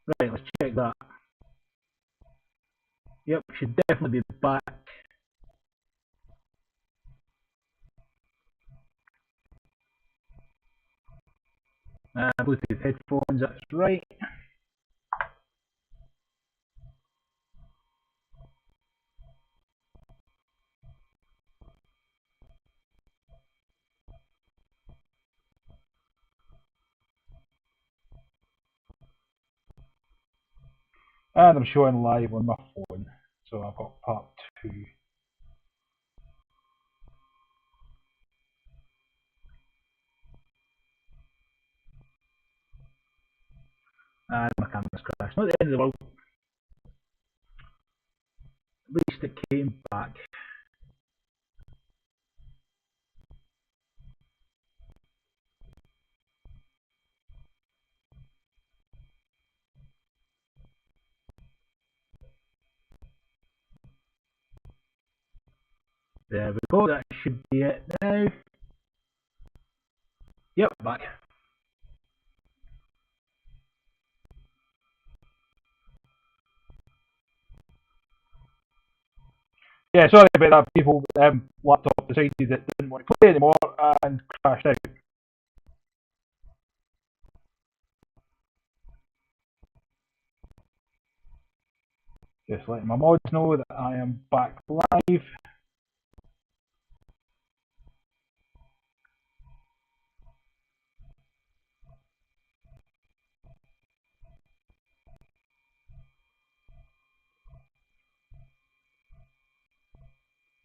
Right, let's check that. Yep, should definitely be back. Bluetooth headphones, that's right. And I'm showing live on my phone. So I've got part 2. And my camera's crashed. Not the end of the world. At least it came back. There we go, that should be it now. Yep, back. Yeah, sorry about that, people. Laptop decided it didn't want to play anymore and crashed out. Just letting my mods know that I am back live.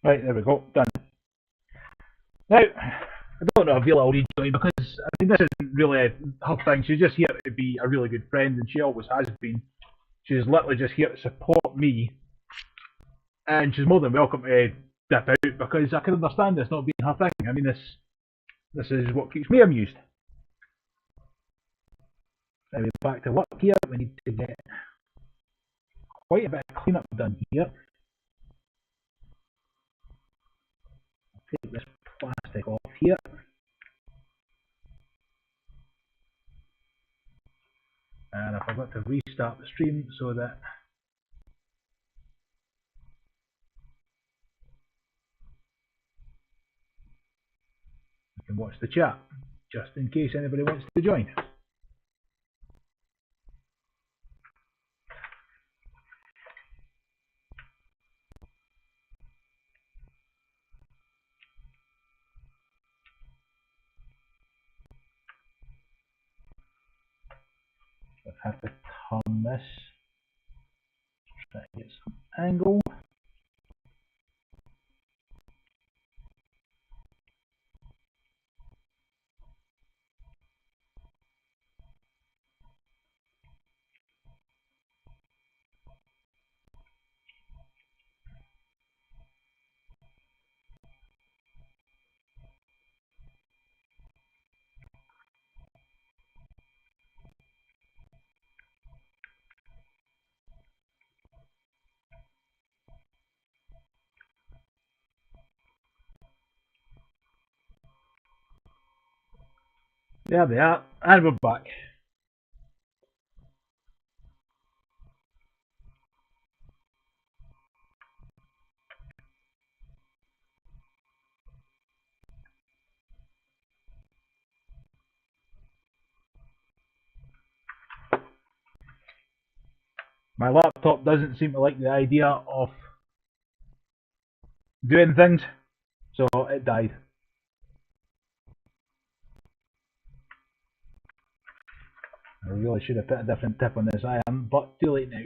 Right, there we go, done. Now, I don't know if Vila will rejoin because, I mean, this isn't really her thing. She's just here to be a really good friend, and she always has been. She's literally just here to support me, and she's more than welcome to dip out because I can understand this not being her thing. I mean, this is what keeps me amused. Anyway, back to work here. We need to get quite a bit of cleanup done here. Take this plastic off here. And I forgot to restart the stream so that you can watch the chat, just in case anybody wants to join. I have to turn this, try to get some angle. There they are, and we're back. My laptop doesn't seem to like the idea of doing things, so it died. I really should have put a different tip on this, I am, but too late now.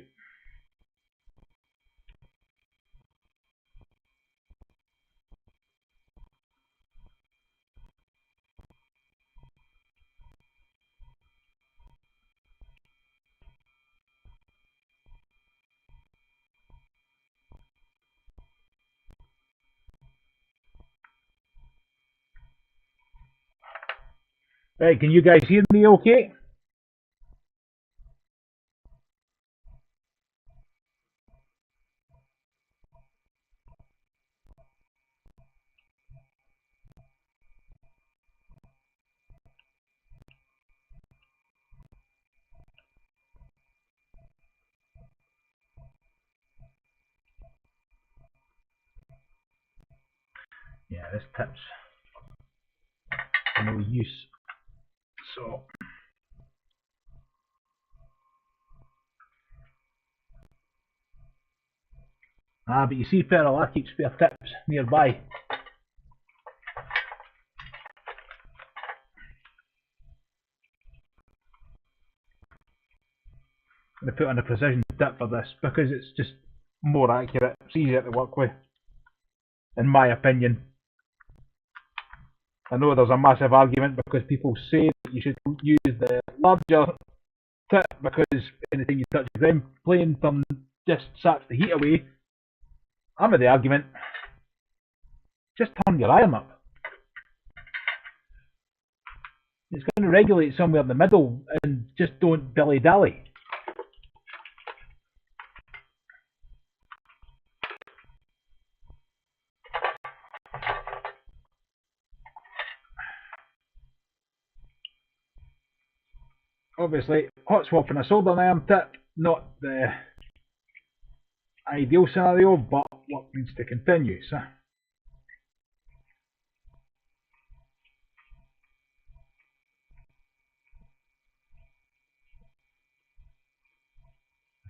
Right, can you guys hear me okay? Yeah, this tip's no use. So but you see, Feral, I keep spare tips nearby. I'm going to put on a precision tip for this because it's just more accurate. It's easier to work with, in my opinion. I know there's a massive argument because people say that you should use the larger tip because anything you touch the ground plane from just saps the heat away. I'm of the argument, just turn your iron up. It's going to regulate somewhere in the middle and just don't dilly dally. Obviously, hot swapping a soldering iron tip, not the ideal scenario, but work needs to continue. So I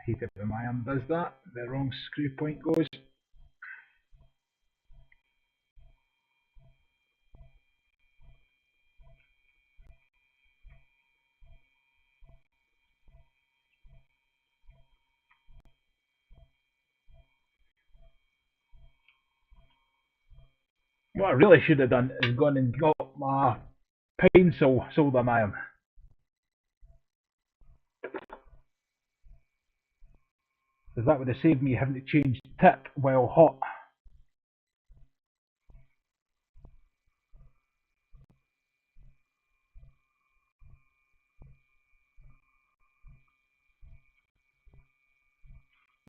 hate it when my iron does that. The wrong screw point goes. What I really should have done is gone and got my pencil soldering iron. Because that would have saved me having to change tip while hot.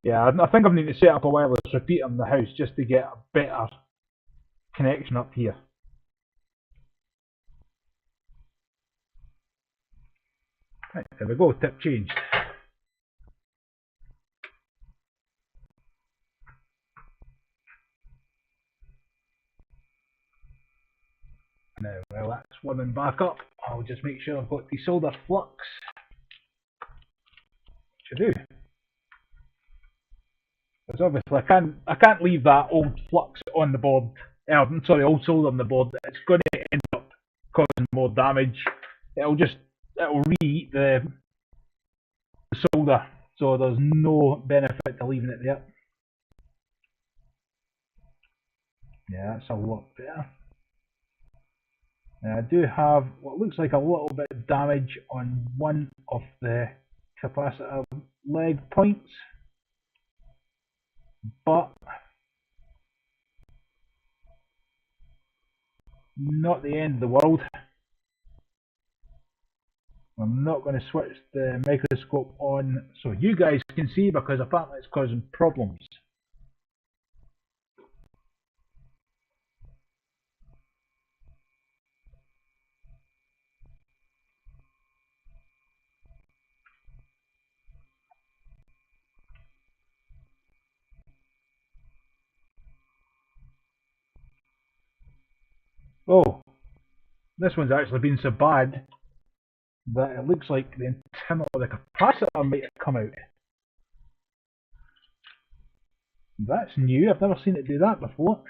Yeah, I think I'm going to set up a wireless repeater in the house just to get a better connection up here. Right, there we go, tip changed. Now, while that's warming back up, I'll just make sure I've got the solder flux. Which I do. Because obviously I can't leave that old flux on the board. Old solder on the board. It's going to end up causing more damage. It'll reheat the solder, so there's no benefit to leaving it there. Yeah, that's a lot better. Now I do have what looks like a little bit of damage on one of the capacitor leg points, but not the end of the world. I'm not going to switch the microscope on so you guys can see because apparently it's causing problems. Oh, this one's actually been so bad that it looks like the internal of the capacitor might have come out. That's new, I've never seen it do that before.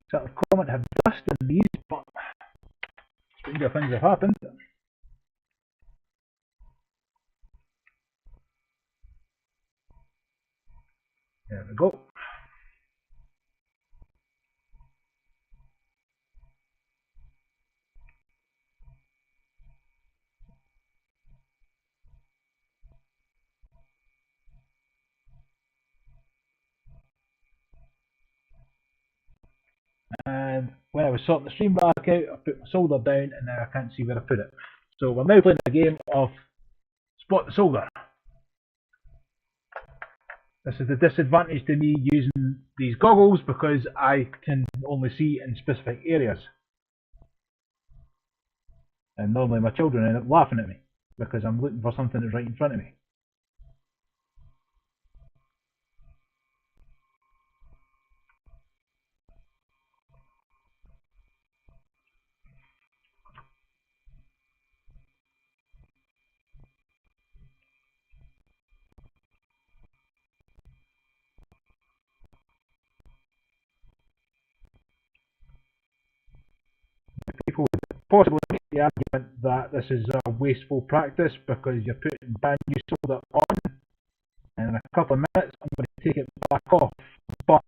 So the comment have dust in these, but stranger things have happened. There we go. And when I was sorting the stream back out, I put my solder down and now I can't see where I put it. So we're now playing a game of spot the solder. This is the disadvantage to me using these goggles because I can only see in specific areas. And normally my children end up laughing at me because I'm looking for something that's right in front of me. possibly make the argument that this is a wasteful practice because you're putting brand new solder on, and in a couple of minutes I'm going to take it back off. But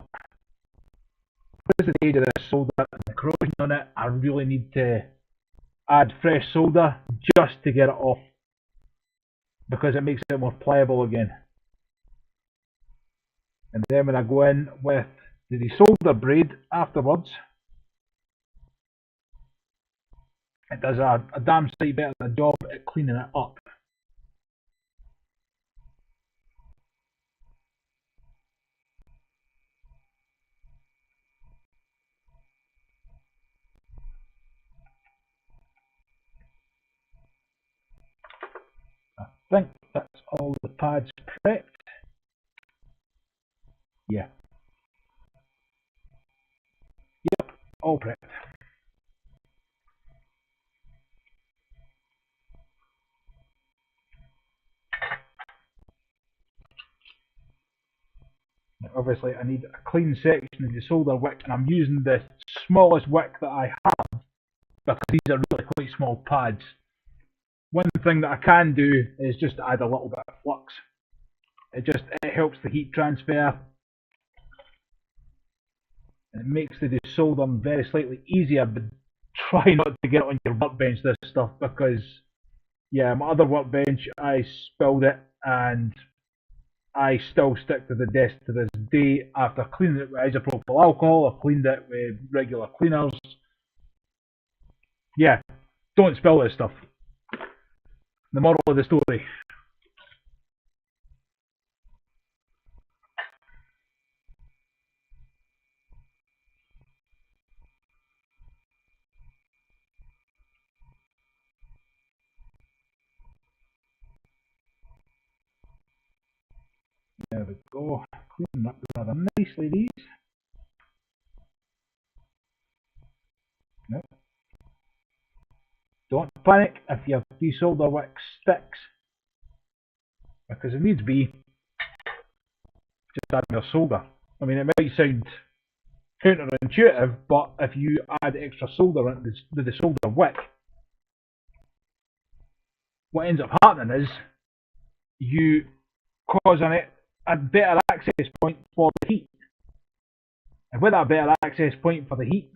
because of the age of this solder and the corrosion on it, I really need to add fresh solder just to get it off, because it makes it more pliable again. And then when I go in with the desolder braid afterwards, it does a damn sight better job at cleaning it up. I think that's all the pads prepped. Yeah. Yep, all prepped. Obviously I need a clean section of the solder wick, and I'm using the smallest wick that I have because these are really quite small pads. One thing that I can do is just add a little bit of flux. It helps the heat transfer, and it makes the desoldering very slightly easier, but try not to get it on your workbench, this stuff, because yeah, my other workbench I spilled it and I still stick to the desk to this day after cleaning it with isopropyl alcohol. I cleaned it with regular cleaners. Yeah, don't spill this stuff. The moral of the story. There we go. Cleaning up rather nicely these. No. Don't panic if your desolder wick sticks, because it needs to be just add your solder. I mean, it might sound counterintuitive, but if you add extra solder into the solder wick, what ends up happening is you cause a better access point for the heat. And with that better access point for the heat,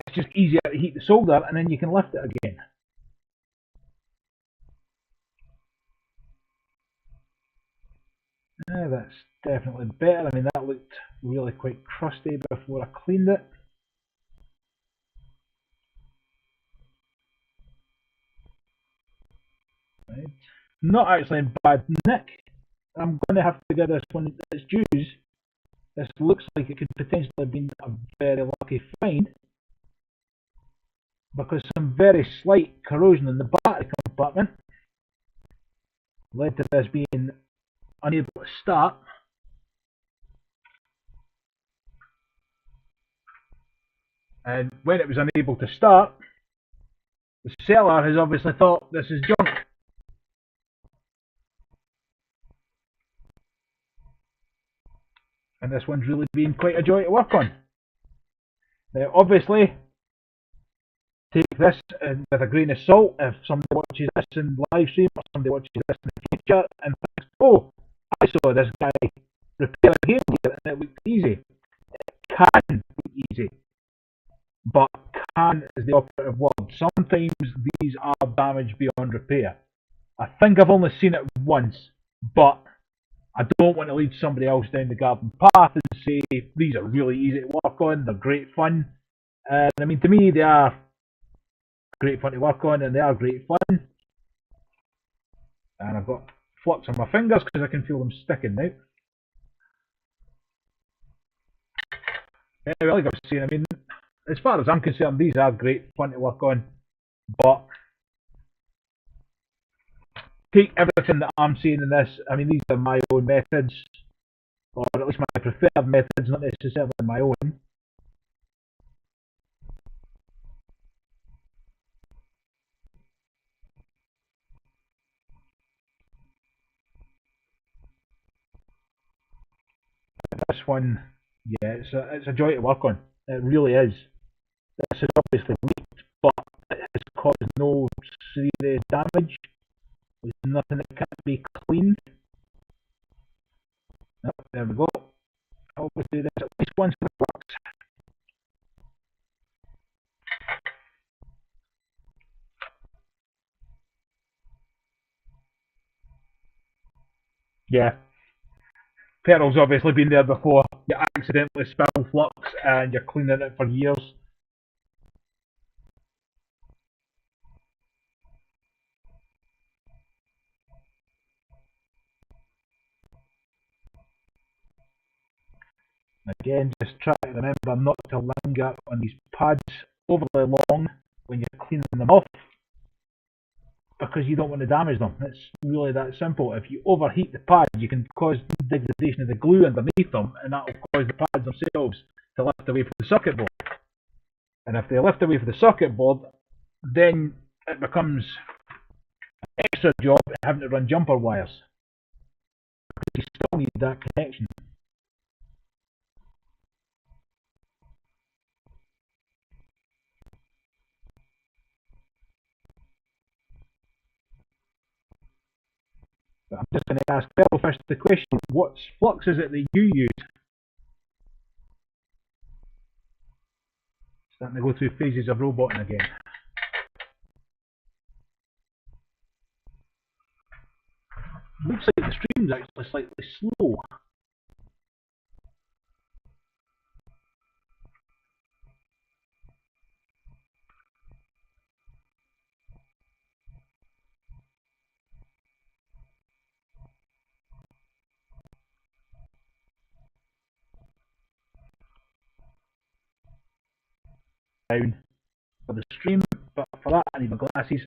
it's just easier to heat the solder, and then you can lift it again. That's definitely better. I mean, that looked really quite crusty before I cleaned it. Right. Not actually in bad nick. I'm going to have to give this one its dues. This looks like it could potentially have been a very lucky find, because some very slight corrosion in the battery compartment led to this being unable to start. And when it was unable to start, the seller has obviously thought this is junk. And this one's really been quite a joy to work on. Now, obviously, take this with a grain of salt if somebody watches this in live stream or somebody watches this in the future and thinks, oh, I saw this guy repair a GameGear and it looked easy. It can look easy, but can is the operative word. Sometimes these are damaged beyond repair. I think I've only seen it once, but I don't want to lead somebody else down the garden path and say these are really easy to work on, they're great fun. And I mean, to me, they are great fun to work on, and they are great fun. And I've got flux on my fingers because I can feel them sticking now. Anyway, like I was saying, I mean, as far as I'm concerned, these are great fun to work on, but take everything that I'm saying in this. I mean, these are my own methods, or at least my preferred methods, not necessarily my own. This one Yeah, it's a joy to work on. It really is. This is obviously leaked, but it has caused no serious damage. There's nothing that can't be cleaned. Oh, there we go. Always do this at least once in the works. Yeah. Petrol's obviously been there before. You accidentally spill flux and you're cleaning it for years. Again, just try to remember not to linger on these pads overly long when you're cleaning them off because you don't want to damage them. It's really that simple. If you overheat the pads, you can cause degradation of the glue underneath them, and that will cause the pads themselves to lift away from the circuit board. And if they lift away from the circuit board, then it becomes an extra job having to run jumper wires. You still need that connection. But I'm just going to ask Pearlfish the question, what flux is it that you use? Starting to go through phases of roboting again. Looks like the stream's actually slightly slow. Down for the stream, but for that I need my glasses.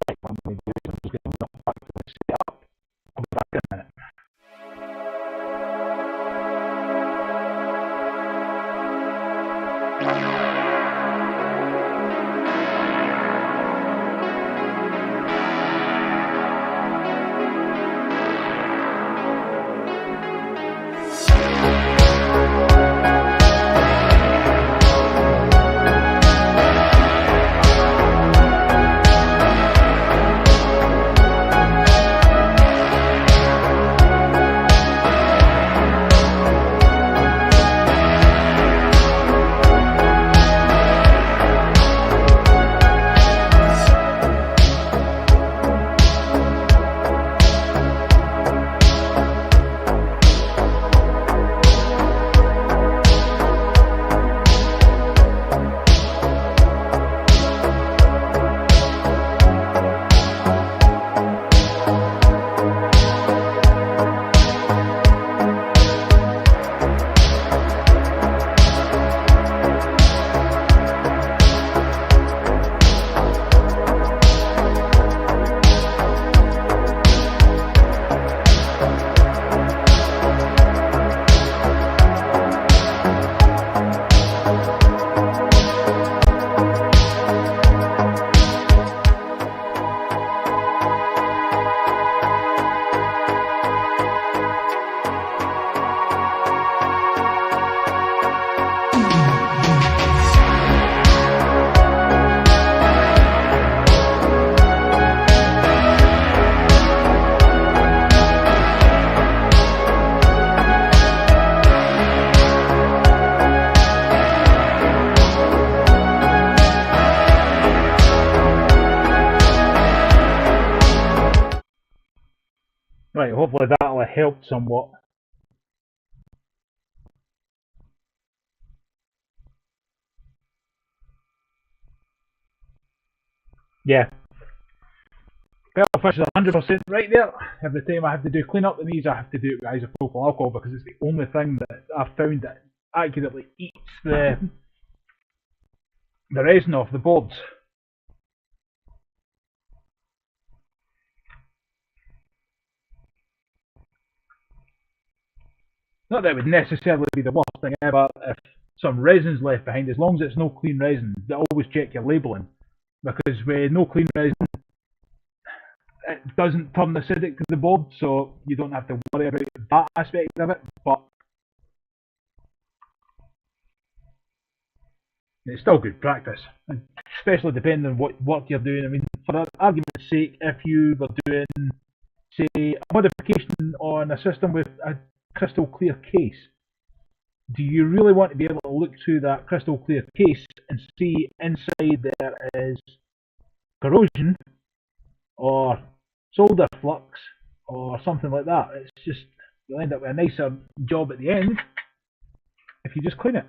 Right, I'm going to do is I'm just going to back to the setup. I'll be back in a minute. Right, hopefully that'll have helped somewhat. Yeah. Pearlfish is 100% right there. Every time I have to do clean up the knees, I have to do it with isopropyl alcohol because it's the only thing that I've found that accurately eats the resin off the boards. Not that it would necessarily be the worst thing ever if some resin's left behind, as long as it's no clean resin. They always check your labelling, because with no clean resin, it doesn't turn acidic to the board, so you don't have to worry about that aspect of it. But it's still good practice, especially depending on what work you're doing. I mean, for argument's sake, if you were doing, say, a modification on a system with a crystal clear case, do you really want to be able to look through that crystal clear case and see inside there is corrosion or solder flux or something like that? It's just, you'll end up with a nicer job at the end if you just clean it.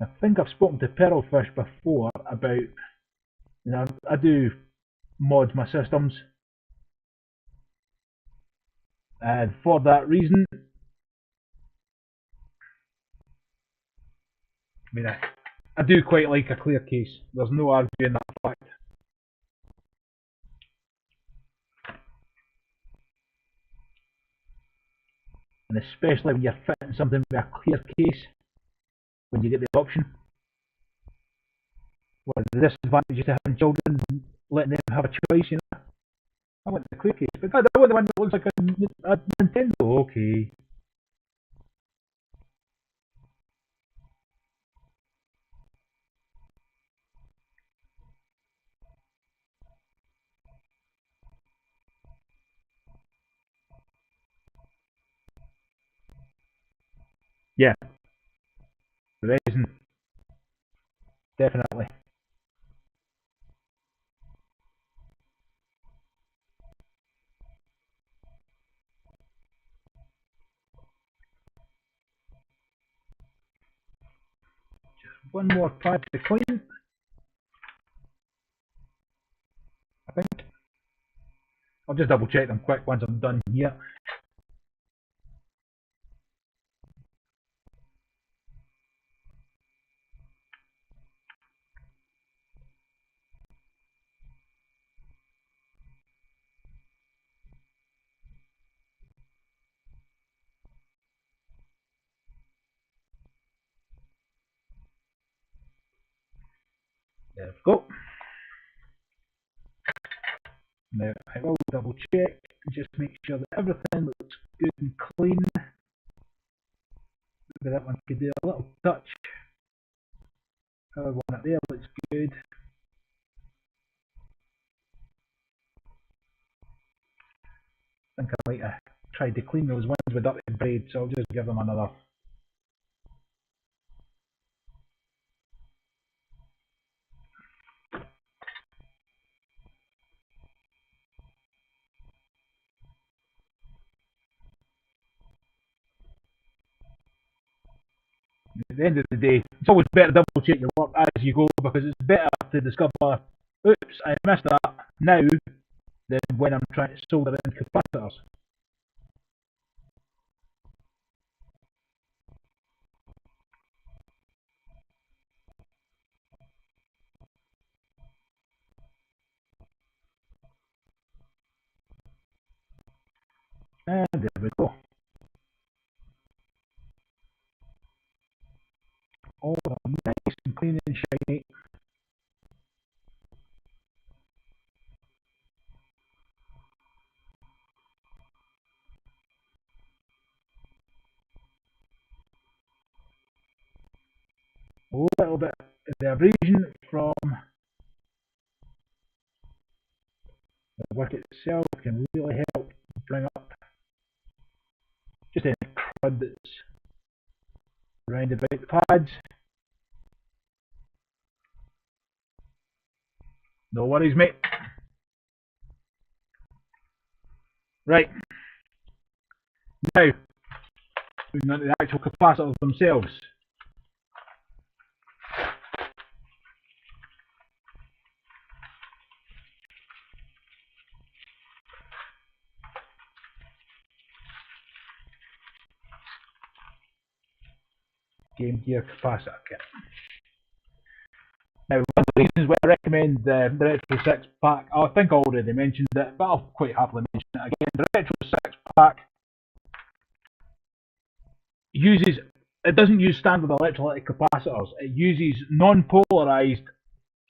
I think I've spoken to Pearlfish before about, I do mod my systems, and for that reason, I do quite like a clear case. There's no arguing that fact. And especially when you're fitting something with a clear case, when you get the option. One of the disadvantages to having children, letting them have a choice, I want the clear case, but I want the one that looks like a Nintendo. Okay. Yeah, the resin, definitely. Just one more pad to clean, I think. I'll just double check them quick once I'm done here. There we go. Now I will double check and just make sure that everything looks good and clean. Maybe that one could do a little touch. Other one up there looks good. I think I might have tried to clean those ones with dirty braid, so I'll just give them another. At the end of the day, it's always better to double check your work as you go, because it's better to discover, oops, I missed that now, than when I'm trying to solder in capacitors. And there we go. All nice and clean and shiny. A little bit of the abrasion from the work itself can really help bring up just any crud that's round about the pads. No worries, mate. Right. Now, moving on to the actual capacitors themselves. GameGear capacitor kit. Now, one reasons why I recommend the Retro 6 pack, I think I already mentioned it, but I'll quite happily mention it again. The Retro 6 pack it doesn't use standard electrolytic capacitors, it uses non-polarized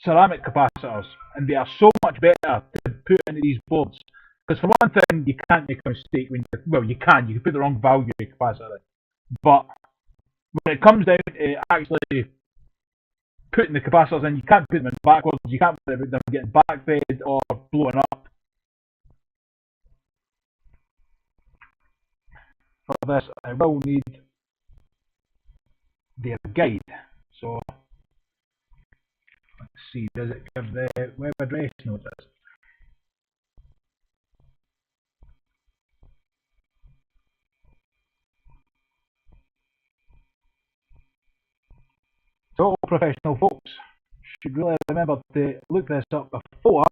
ceramic capacitors, and they are so much better to put into these boards. Because for one thing, you can't make a mistake you can put the wrong value capacitor in. But when it comes down to actually putting the capacitors in, you can't put them in backwards, you can't put them getting backfed or blowing up. For this, I will need their guide. So, let's see, does it give the web address? No, it does. So, all professional folks should really remember to look this up before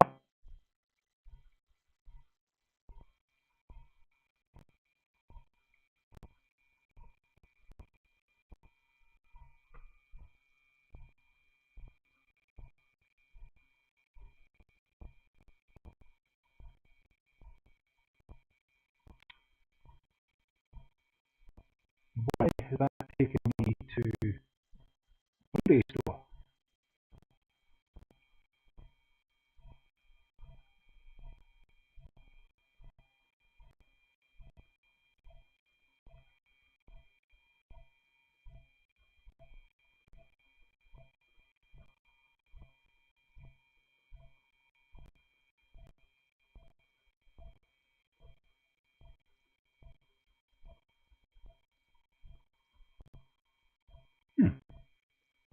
why has that taken me to eBay store?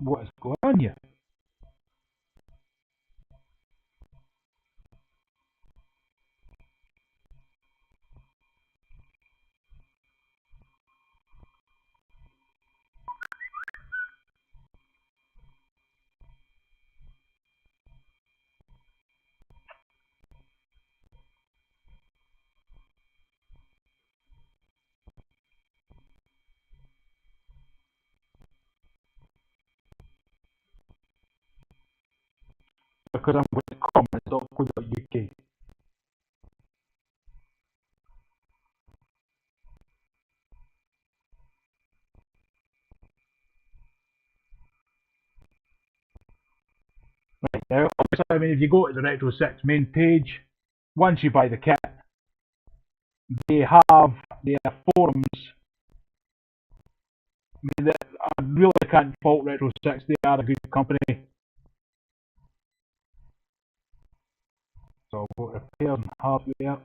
What is going on here? Because I'm going to comments.co.uk. Right, now, obviously, I mean, if you go to the Retro 6 main page, once you buy the kit, they have their forums. I mean, I really can't fault Retro 6, they are a good company. So I'll go to repair and hardware.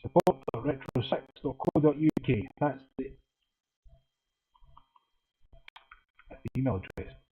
Support.retro6.co.uk. That's the email address.